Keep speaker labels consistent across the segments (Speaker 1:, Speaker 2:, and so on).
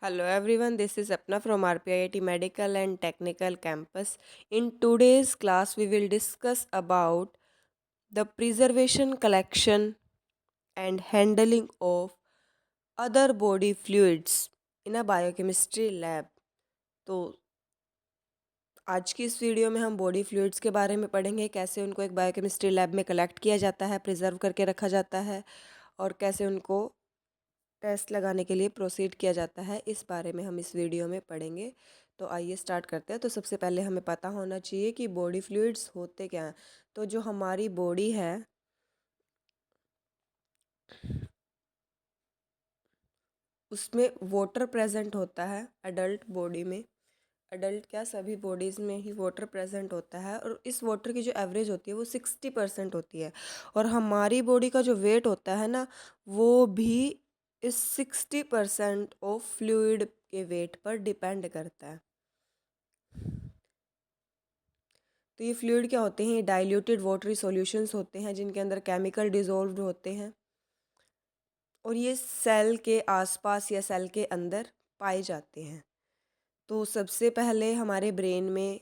Speaker 1: Hello everyone, this is Apna from RPIIT Medical and Technical Campus. In today's class, we will discuss about the preservation, collection and handling of other body fluids in a biochemistry lab. तो आज की इस video में हम body fluids के बारे में पढ़ेंगे, कैसे उनको एक बायोकेमिस्ट्री लैब में कलेक्ट किया जाता है, प्रिजर्व करके रखा जाता है और कैसे उनको टेस्ट लगाने के लिए प्रोसीड किया जाता है। इस बारे में हम इस वीडियो में पढ़ेंगे। तो आइए स्टार्ट करते हैं। तो सबसे पहले हमें पता होना चाहिए कि बॉडी फ्लूइड्स होते क्या हैं। तो जो हमारी बॉडी है उसमें वाटर प्रेजेंट होता है। एडल्ट बॉडी में, एडल्ट क्या सभी बॉडीज़ में ही वाटर प्रेजेंट होता है और इस वाटर की जो एवरेज होती है वो 60% होती है। और हमारी बॉडी का जो वेट होता है ना, वो भी इस 60% ऑफ फ्लूइड के वेट पर डिपेंड करता है। तो ये फ्लूइड क्या होते हैं? ये डाइल्यूटेड वाटरी सॉल्यूशंस होते हैं जिनके अंदर केमिकल डिजोल्व्ड होते हैं और ये सेल के आसपास या सेल के अंदर पाए जाते हैं। तो सबसे पहले हमारे ब्रेन में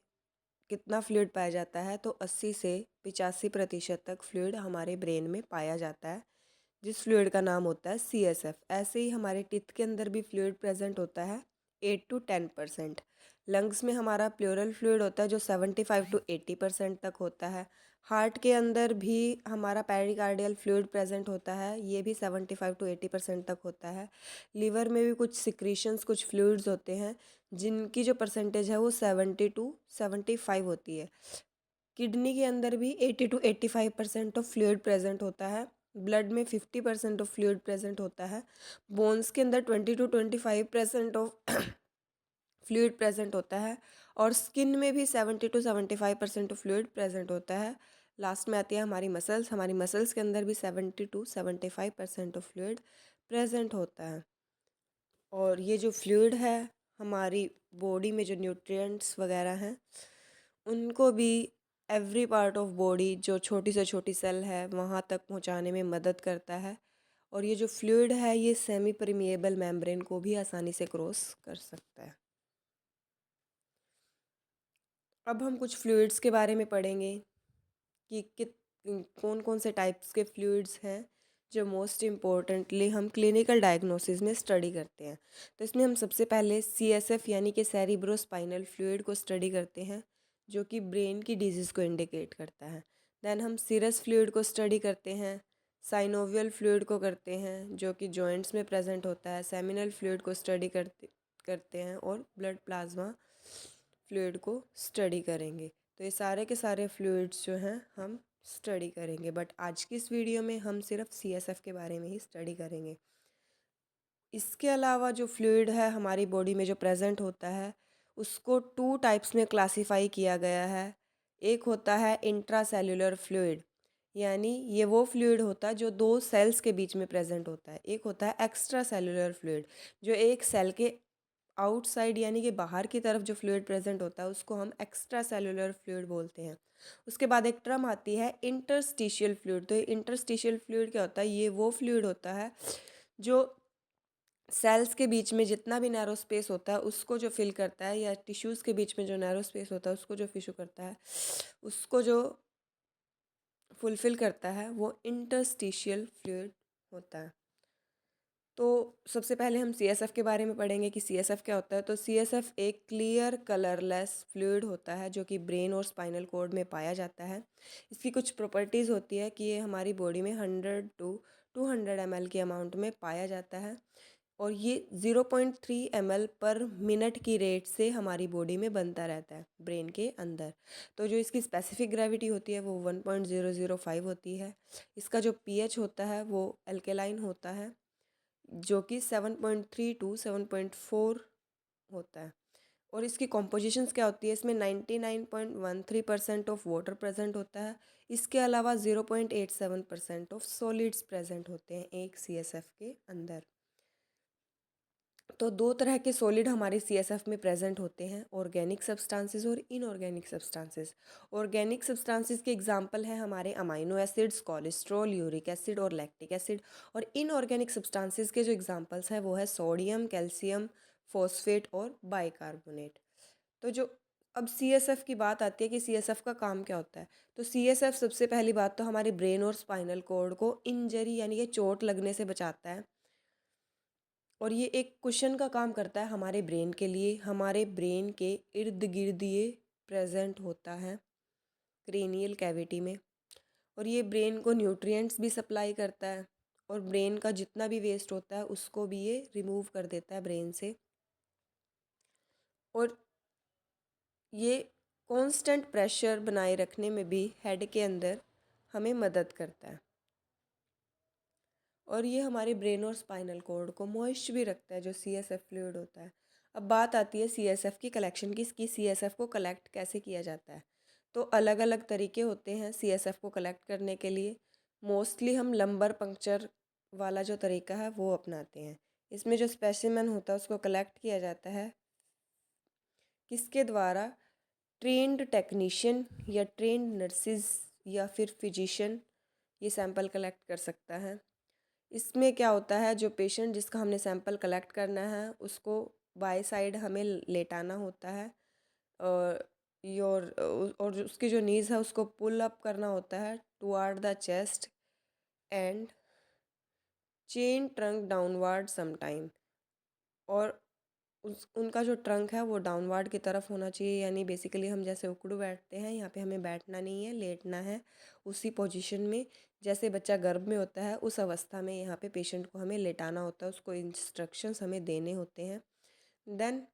Speaker 1: कितना फ्लूइड पाया जाता है? तो 80 से 85% तक फ्लूइड हमारे ब्रेन में पाया जाता है, जिस फ्लूइड का नाम होता है CSF। ऐसे ही हमारे टीथ के अंदर भी फ्लूइड प्रेजेंट होता है 8 to 10%। लंग्स में हमारा प्लूरल फ्लूइड होता है जो 75 to 80% तक होता है। हार्ट के अंदर भी हमारा पेरिकार्डियल फ्लूइड प्रेजेंट होता है, ये भी 75 to 80% तक होता है। लीवर में भी कुछ सिक्रीशंस, कुछ फ्लूइड्स होते हैं जिनकी जो परसेंटेज है वो 70 to 75 होती है। किडनी के अंदर भी 80 to 85% ऑफ फ्लूइड प्रेजेंट होता है। ब्लड में 50% ऑफ फ्लूइड प्रेजेंट होता है। बोन्स के अंदर 20 to 25% ऑफ फ्लूइड प्रेजेंट होता है और स्किन में भी 70 to 75% ऑफ फ्लूइड प्रेजेंट होता है। लास्ट में आती है हमारी मसल्स। हमारी मसल्स के अंदर भी 70 to 75% ऑफ फ्लूइड प्रेजेंट होता है। और ये जो फ्लूइड है हमारी बॉडी में जो न्यूट्रिएंट्स वगैरह हैं उनको भी एवरी पार्ट ऑफ बॉडी, जो छोटी से छोटी सेल है वहाँ तक पहुँचाने में मदद करता है। और ये जो फ्लूइड है ये सेमी परमिएबल मेम्ब्रेन को भी आसानी से क्रॉस कर सकता है। अब हम कुछ फ्लूइड्स के बारे में पढ़ेंगे कि कौन कौन से टाइप्स के फ्लूइड्स हैं जो मोस्ट इम्पोर्टेंटली हम क्लिनिकल डायग्नोसिस में स्टडी करते हैं। तो इसमें हम सबसे पहले CSF यानी कि सेरिब्रोस्पाइनल फ्लूइड को स्टडी करते हैं, जो कि ब्रेन की डिजीज़ को इंडिकेट करता है। देन हम सीरस फ्लूइड को स्टडी करते हैं, साइनोवियल फ्लूइड को करते हैं जो कि जॉइंट्स में प्रेजेंट होता है, सेमिनल फ्लूइड को स्टडी करते हैं और ब्लड प्लाज्मा फ्लूइड को स्टडी करेंगे। तो ये सारे के सारे फ्लूइड्स जो हैं हम स्टडी करेंगे, बट आज की इस वीडियो में हम सिर्फ CSF के बारे में ही स्टडी करेंगे। इसके अलावा जो फ्लूइड है हमारी बॉडी में जो प्रेजेंट होता है उसको 2 टाइप्स में क्लासिफाई किया गया है। एक होता है इंट्रासेल्युलर फ्लूइड, यानी ये वो फ्लूइड होता है जो 2 सेल्स के बीच में प्रेजेंट होता है। एक होता है एक्स्ट्रा सेल्युलर फ्लूइड, जो एक सेल के आउटसाइड यानी कि बाहर की तरफ जो फ्लूइड प्रेजेंट होता है उसको हम एक्स्ट्रा सेलुलर फ्लूइड बोलते हैं। उसके बाद एक टर्म आती है इंटरस्टिशियल फ्लूइड। तो ये इंटरस्टिशियल फ्लूइड क्या होता है? ये वो फ्लूइड होता है जो सेल्स के बीच में जितना भी नैरो स्पेस होता है उसको जो फिल करता है, या टिश्यूज़ के बीच में जो नैरो स्पेस होता है उसको जो फिशू करता है, उसको जो फुलफिल करता है वो इंटरस्टिशियल फ्लूइड होता है। तो सबसे पहले हम CSF के बारे में पढ़ेंगे कि CSF क्या होता है। तो CSF एक क्लियर कलरलेस फ्लूइड होता है जो कि ब्रेन और स्पाइनल कॉर्ड में पाया जाता है। इसकी कुछ प्रॉपर्टीज़ होती है कि ये हमारी बॉडी में 100 to 200 ml के अमाउंट में पाया जाता है और ये 0.3 ml पर मिनट की रेट से हमारी बॉडी में बनता रहता है ब्रेन के अंदर। तो जो इसकी स्पेसिफिक ग्रेविटी होती है वो 1.005 होती है। इसका जो pH होता है वो अल्केलाइन होता है जो कि 7.3 to 7.4 होता है। और इसकी कॉम्पोजिशंस क्या होती है? इसमें 99.13% ऑफ वाटर प्रेजेंट होता है। इसके अलावा 0.87% ऑफ सॉलिड्स प्रेजेंट होते हैं एक CSF के अंदर। तो 2 तरह के सॉलिड हमारे CSF में प्रेजेंट होते हैं, ऑर्गेनिक सब्सटेंसेस और इनऑर्गेनिक सब्सटेंसेस। ऑर्गेनिक सब्सटेंसेस के एग्जांपल हैं हमारे amino acids, cholesterol, uric acid और लैक्टिक एसिड। और इनऑर्गेनिक सब्सटेंसेस के जो एग्जांपल्स हैं वो है सोडियम, कैल्शियम, फॉस्फेट और बाइकार्बोनेट। तो जो अब CSF की बात आती है कि CSF का काम क्या होता है, तो CSF सबसे पहली बात तो हमारे ब्रेन और स्पाइनल कॉर्ड को इंजरी यानी कि चोट लगने से बचाता है। और ये एक कुशन का काम करता है हमारे ब्रेन के लिए। हमारे ब्रेन के इर्द गिर्द ये प्रेजेंट होता है क्रेनियल कैविटी में। और ये ब्रेन को न्यूट्रिएंट्स भी सप्लाई करता है और ब्रेन का जितना भी वेस्ट होता है उसको भी ये रिमूव कर देता है ब्रेन से। और ये कांस्टेंट प्रेशर बनाए रखने में भी हेड के अंदर हमें मदद करता है। और ये हमारे ब्रेन और स्पाइनल कॉर्ड को मॉइस्ट भी रखता है जो CSF फ्लूइड होता है। अब बात आती है CSF की कलेक्शन की, इसकी CSF को कलेक्ट कैसे किया जाता है। तो अलग अलग तरीके होते हैं CSF को कलेक्ट करने के लिए। मोस्टली हम लंबर पंक्चर वाला जो तरीका है वो अपनाते हैं। इसमें जो स्पेसिमेन होता है उसको कलेक्ट किया जाता है किसके द्वारा, ट्रेंड टेक्नीशियन या ट्रेंड नर्सिस या फिर फिजिशियन ये सैंपल कलेक्ट कर सकता है। इसमें क्या होता है, जो पेशेंट जिसका हमने सैंपल कलेक्ट करना है उसको बाय साइड हमें लेटाना होता है और योर और उसकी जो नीज़ है उसको पुल अप करना होता है toward the chest and chain trunk downward sometime. और उनका जो ट्रंक है वो डाउनवर्ड की तरफ होना चाहिए, यानी बेसिकली हम जैसे उकड़ू बैठते हैं यहाँ पे हमें बैठना नहीं है, लेटना है उसी पोजीशन में जैसे बच्चा गर्भ में होता है उस अवस्था में यहाँ पे पेशेंट को हमें लेटाना होता है, उसको इंस्ट्रक्शंस हमें देने होते हैं। देन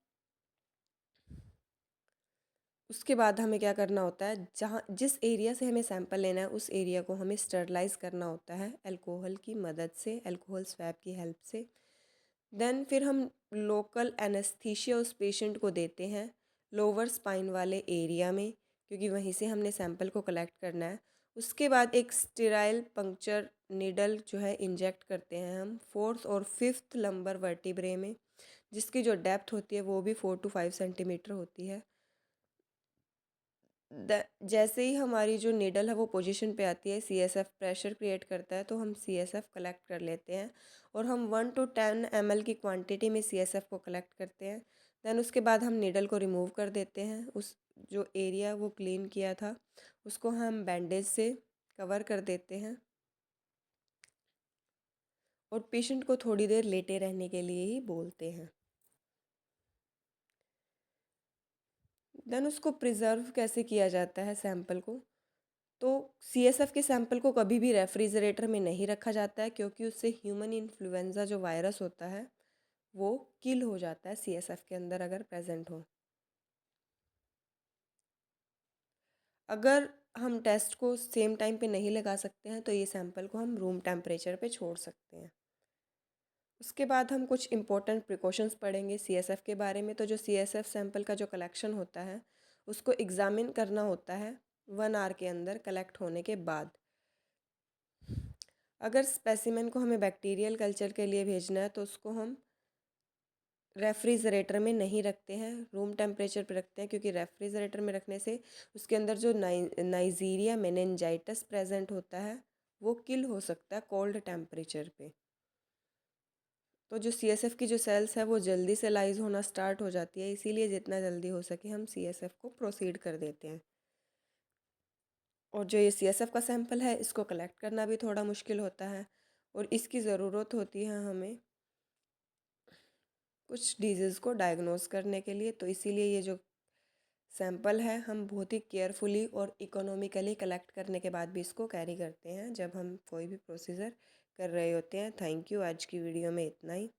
Speaker 1: उसके बाद हमें क्या करना होता है, जहाँ जिस एरिया से हमें सैंपल लेना है उस एरिया को हमें स्टरलाइज करना होता है अल्कोहल की मदद से, अल्कोहल स्वैब की हेल्प से। देन फिर हम लोकल एनेस्थीसिया उस पेशेंट को देते हैं लोअर स्पाइन वाले एरिया में, क्योंकि वहीं से हमने सैंपल को कलेक्ट करना है। उसके बाद एक स्टेराइल पंक्चर नीडल जो है इंजेक्ट करते हैं हम 4th और 5th लंबर वर्टिब्रे में, जिसकी जो डेप्थ होती है वो भी 4 to 5 सेंटीमीटर होती है। जैसे ही हमारी जो नीडल है वो पोजीशन पे आती है, CSF प्रेशर क्रिएट करता है तो हम CSF कलेक्ट कर लेते हैं और हम 1 to 10 ml की क्वांटिटी में CSF को कलेक्ट करते हैं। देन उसके बाद हम नीडल को रिमूव कर देते हैं, उस जो एरिया वो क्लीन किया था उसको हम बैंडेज से कवर कर देते हैं और पेशेंट को थोड़ी देर लेटे रहने के लिए ही बोलते हैं। देन उसको प्रिजर्व कैसे किया जाता है सैंपल को, तो CSF के सैंपल को कभी भी रेफ्रिजरेटर में नहीं रखा जाता है, क्योंकि उससे ह्यूमन इन्फ्लुएंजा जो वायरस होता है वो किल हो जाता है CSF के अंदर अगर प्रेजेंट हो। अगर हम टेस्ट को सेम टाइम पे नहीं लगा सकते हैं तो ये सैंपल को हम रूम टेम्परेचर पे छोड़ सकते हैं। उसके बाद हम कुछ इंपॉर्टेंट प्रिकॉशंस पढ़ेंगे CSF के बारे में। तो जो CSF सैंपल का जो कलेक्शन होता है उसको एग्ज़ामिन करना होता है 1 आवर के अंदर कलेक्ट होने के बाद। अगर स्पेसिमेन को हमें बैक्टीरियल कल्चर के लिए भेजना है तो उसको हम रेफ्रिजरेटर में नहीं रखते हैं, रूम टेम्परेचर पे रखते हैं, क्योंकि रेफ्रिजरेटर में रखने से उसके अंदर जो नाइजीरिया मेनिनजाइटिस प्रेजेंट होता है वो किल हो सकता है कोल्ड टेम्परेचर पे। तो जो CSF की जो सेल्स है वो जल्दी से लाइज होना स्टार्ट हो जाती है, इसीलिए जितना जल्दी हो सके हम CSF को प्रोसीड कर देते हैं। और जो ये CSF का सैंपल है इसको कलेक्ट करना भी थोड़ा मुश्किल होता है और इसकी ज़रूरत होती है हमें कुछ डिजीज़ को डायग्नोस करने के लिए। तो इसीलिए ये जो सैंपल है हम बहुत ही केयरफुली और इकोनॉमिकली कलेक्ट करने के बाद भी इसको कैरी करते हैं जब हम कोई भी प्रोसीजर कर रहे होते हैं। थैंक यू, आज की वीडियो में इतना ही।